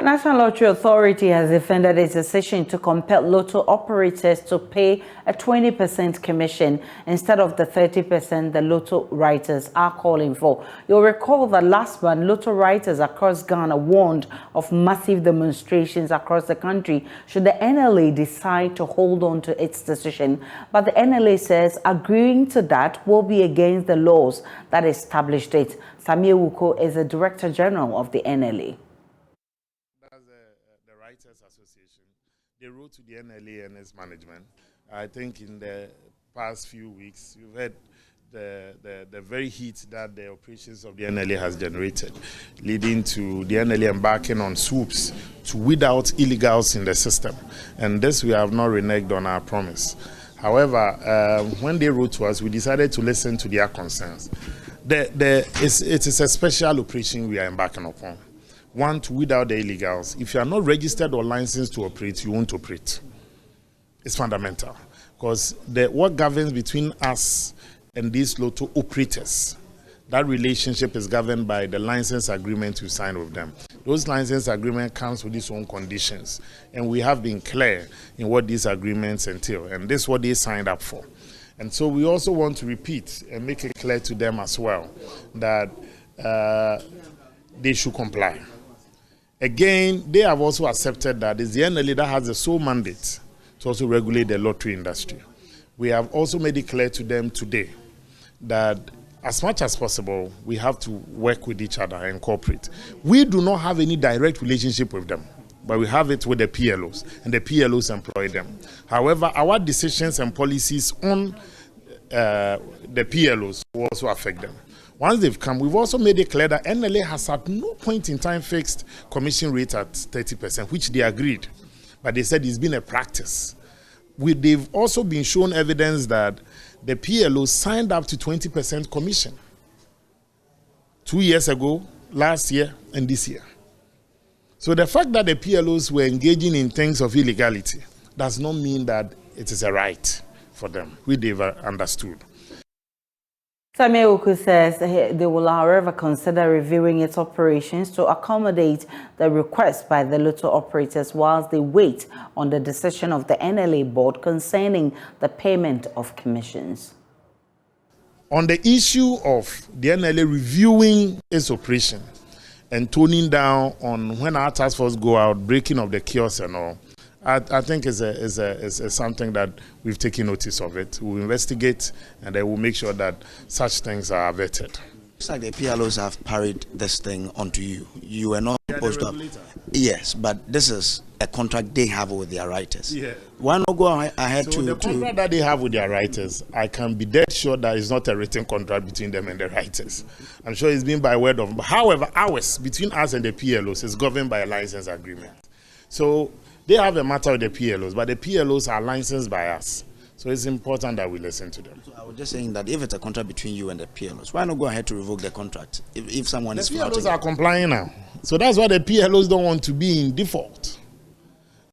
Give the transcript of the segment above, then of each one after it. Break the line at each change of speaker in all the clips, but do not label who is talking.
National Lottery Authority has defended its decision to compel lotto operators to pay a 20% commission instead of the 30% the lotto writers are calling for. You'll recall that last month, lotto writers across Ghana warned of massive demonstrations across the country should the NLA decide to hold on to its decision. But the NLA says agreeing to that will be against the laws that established it. Sammy Awuku is the Director General of the NLA.
Writers Association, they wrote to the NLA and its management. I think in the past few weeks, you've heard the very heat that the operations of the NLA has generated, leading to the NLA embarking on swoops to weed out illegals in the system. And this we have not reneged on our promise. However, when they wrote to us, we decided to listen to their concerns. It is a special operation we are embarking upon. One, to weed out the illegals. If you are not registered or licensed to operate, you won't operate. It's fundamental. Because what governs between us and these lotto operators, that relationship is governed by the license agreement you sign with them. Those license agreement comes with its own conditions. And we have been clear in what these agreements entail. And this is what they signed up for. And so we also want to repeat and make it clear to them as well that they should comply. Again, they have also accepted that it's the NLA that has the sole mandate to also regulate the lottery industry. We have also made it clear to them today that as much as possible, we have to work with each other and cooperate. We do not have any direct relationship with them, but we have it with the PLOs, and the PLOs employ them. However, our decisions and policies on the PLOs will also affect them. Once they've come, we've also made it clear that NLA has at no point in time fixed commission rate at 30%, which they agreed. But they said it's been a practice. They've also been shown evidence that the PLOs signed up to 20% commission 2 years ago, last year, and this year. So the fact that the PLOs were engaging in things of illegality does not mean that it is a right for them, which they've understood.
Sammy Awuku says they will, however, consider reviewing its operations to accommodate the request by the lotto operators whilst they wait on the decision of the NLA board concerning the payment of commissions.
On the issue of the NLA reviewing its operation and toning down on when our task force go out, breaking of the kiosks and all, I think is something that we've taken notice of it. We'll investigate and then we'll make sure that such things are vetted.
It's like the PLOs have parried this thing onto you. You were not supposed to. Yes, but this is a contract they have with their writers. Yeah. Why not go ahead
so the contract that they have with their writers, I can be dead sure that it's not a written contract between them and the writers. I'm sure it's been by word of mouth. However, ours, between us and the PLOs, is governed by a license agreement. So they have a matter with the PLOs, but the PLOs are licensed by us. So it's important that we listen to them.
So I was just saying that if it's a contract between you and the PLOs, why not go ahead to revoke the contract if someone is flouting?
The PLOs are complying now. So that's why the PLOs don't want to be in default.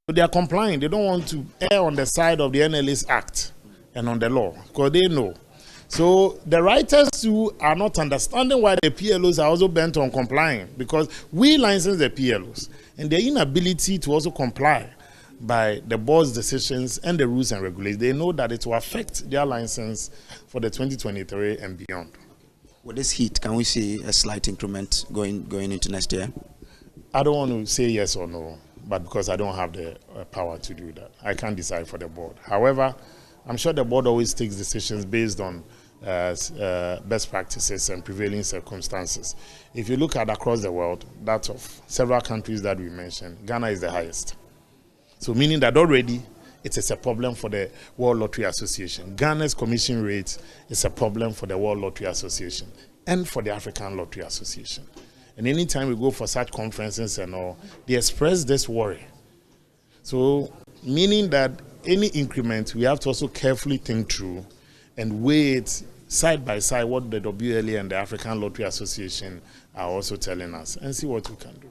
So they are complying. They don't want to err on the side of the NLA's act and on the law, because they know. So the writers who are not understanding why the PLOs are also bent on complying, because we license the PLOs, and their inability to also comply by the board's decisions and the rules and regulations, they know that it will affect their license for the 2023 and beyond.
With this heat, can we see a slight increment going into next year?
I don't want to say yes or no, but because I don't have the power to do that. I can't decide for the board. However, I'm sure the board always takes decisions based on best practices and prevailing circumstances. If you look at across the world, that of several countries that we mentioned, Ghana is the highest. So meaning that already it is a problem for the World Lottery Association. Ghana's commission rate is a problem for the World Lottery Association and for the African Lottery Association. And anytime we go for such conferences and all, they express this worry. So meaning that any increment, we have to also carefully think through and weigh it side by side what the WLA and the African Lottery Association are also telling us and see what we can do.